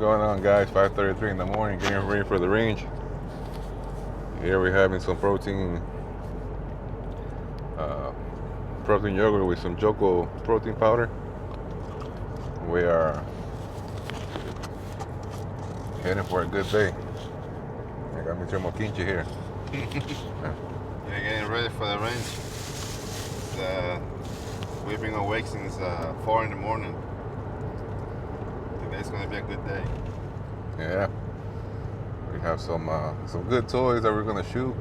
going on, guys? 5:33 in the morning, getting ready for the range. Here we're having some uh, protein yogurt with some Joko protein powder. We are heading for a good day. I got Mr. Mokinche here. Yeah, getting ready for the range. We've been awake since 4 in the morning. Today's gonna be a good day. Yeah, we have some good toys that we're gonna shoot.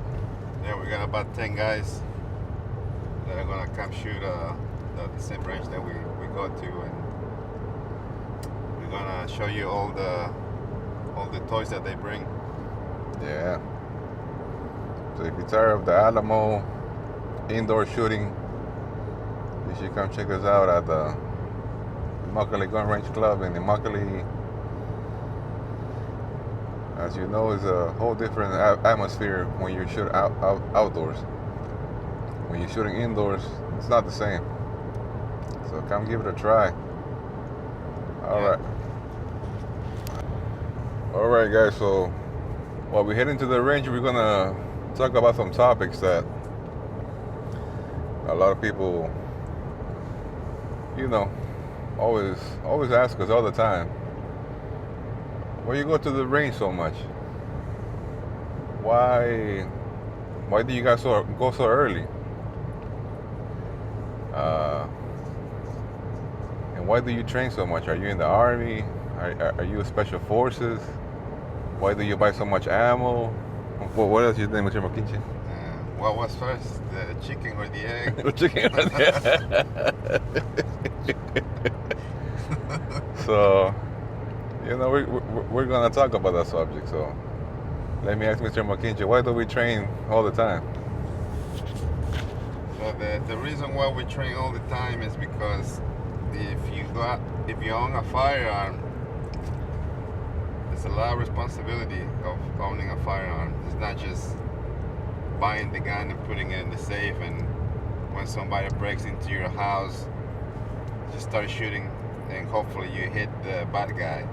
Yeah, we got about 10 guys that are gonna come shoot the same range that we go to, and we're gonna show you all the toys that they bring. Yeah. So if you're tired of the Alamo indoor shooting, you should come check us out at the Immokalee Gun Range Club in Immokalee. As you know, it's a whole different atmosphere when you shoot outdoors. When you're shooting indoors, it's not the same. So come give it a try. Alright. Alright guys, so while we head into the range, we're gonna talk about some topics that a lot of people, always ask us all the time. Why you go to the range so much? Why do you guys go so early? And why do you train so much? Are you in the army? Are you special forces? Why do you buy so much ammo? What else you think, Mr. Mokinche? What was first, the chicken or the egg? The chicken or the egg? So, we're gonna talk about that subject. So, let me ask Mr. Mokinche, why do we train all the time? So the reason why we train all the time is because if you own a firearm, there's a lot of responsibility of owning a firearm. It's not just buying the gun and putting it in the safe, and when somebody breaks into your house, just start shooting, and hopefully you hit the bad guy.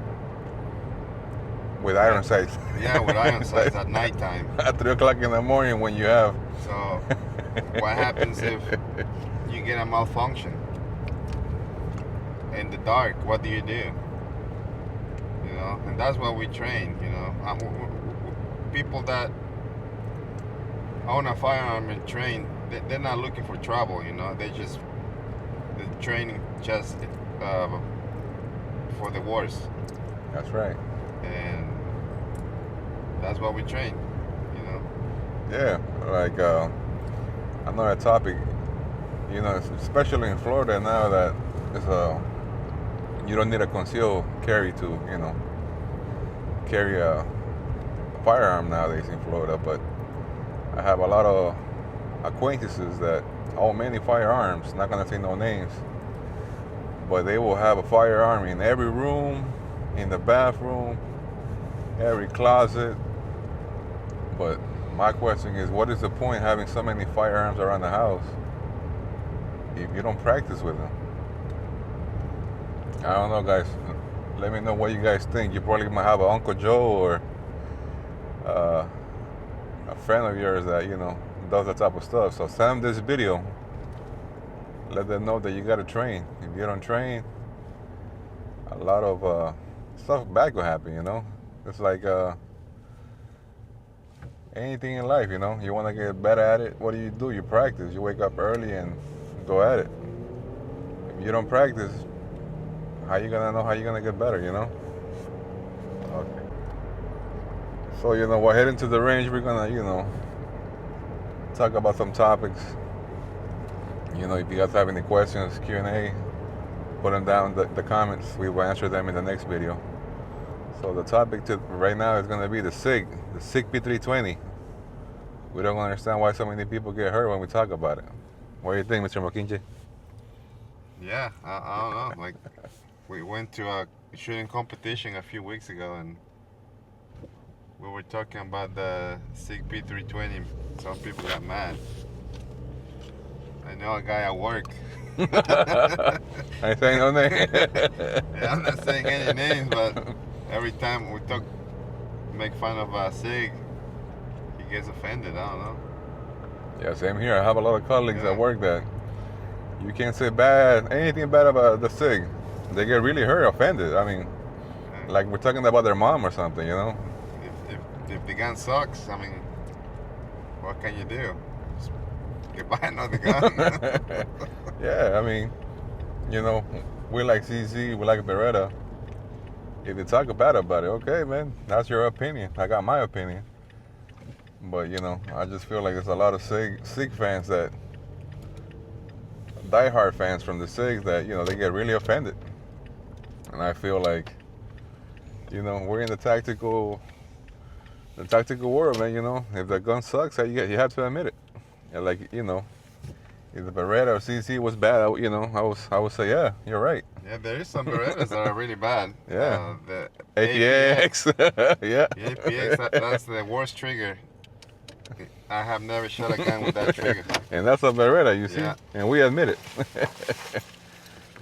With iron sights. Yeah, with iron sights at nighttime. At 3 o'clock in the morning when you have. So, what happens if you get a malfunction? In the dark, what do? And that's what we train, People that own a firearm and train, they're not looking for trouble, they're training just for the wars. That's right. And that's what we train, Yeah, like another topic, especially in Florida now that it's you don't need a concealed carry to, carry a firearm nowadays in Florida. But I have a lot of acquaintances that own many firearms, not gonna say no names, but they will have a firearm in every room, in the bathroom, every closet. But my question is, what is the point having so many firearms around the house if you don't practice with them? I don't know, guys. Let me know what you guys think. You probably might have an Uncle Joe or a friend of yours that, does that type of stuff. So send them this video. Let them know that you got to train. If you don't train, a lot of stuff bad will happen, It's like anything in life, You want to get better at it, what do? You practice. You wake up early and go at it. If you don't practice, how you gonna know how you're gonna get better, Okay. So, we're heading to the range. We're gonna, talk about some topics. If you guys have any questions, Q&A, put them down in the comments. We will answer them in the next video. So the topic right now is gonna be the SIG P320. We don't understand why so many people get hurt when we talk about it. What do you think, Mr. Mokinche? Yeah, I don't know. Like, we went to a shooting competition a few weeks ago, and we were talking about the SIG P320. Some people got mad. I know a guy at work. I ain't saying no name. Yeah, I'm not saying any names, but Every time we make fun of Sig, he gets offended. I don't know. Yeah, same here. I have a lot of colleagues Yeah. at work that you can't say anything bad about the SIG. They get really hurt, offended. I mean, Yeah. like we're talking about their mom or something, you know? If the gun sucks, I mean, what can you do? Just get buy another gun. Yeah, I mean, you know, we like CZ, we like Beretta. If you talk bad about it, okay, man, that's your opinion. I got my opinion. But, you know, I just feel like there's a lot of SIG fans that, diehard fans from the SIGs that, you know, they get really offended. And I feel like, you know, we're in the tactical world, man, you know. If the gun sucks, you have to admit it. And like, you know, if the Beretta or CC was bad, you know, I would say, yeah, you're right. Yeah, there is some Berettas that are really bad. Yeah. The APX. Yeah. The APX, that's the worst trigger. I have never shot a gun with that trigger. And that's a Beretta, you see? Yeah. And we admit it.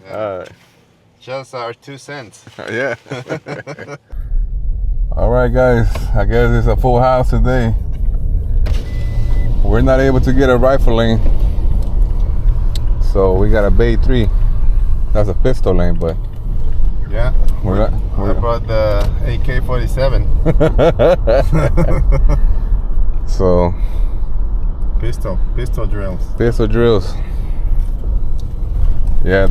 Yeah. Just our 2 cents. Yeah. All right, guys. I guess it's a full house today. We're not able to get a rifle lane, so we got a Bay 3. That's a pistol lane, but yeah, I brought the AK-47. So pistol drills. Pistol drills. Yeah,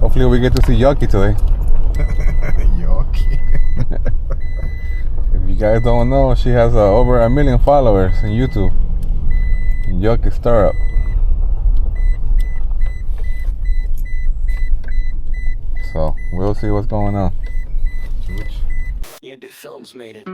hopefully we get to see Yucky today. Yucky. If you guys don't know, she has over 1 million followers on YouTube. Yucky Startup. So we'll see what's going on. Yeah, the films made it.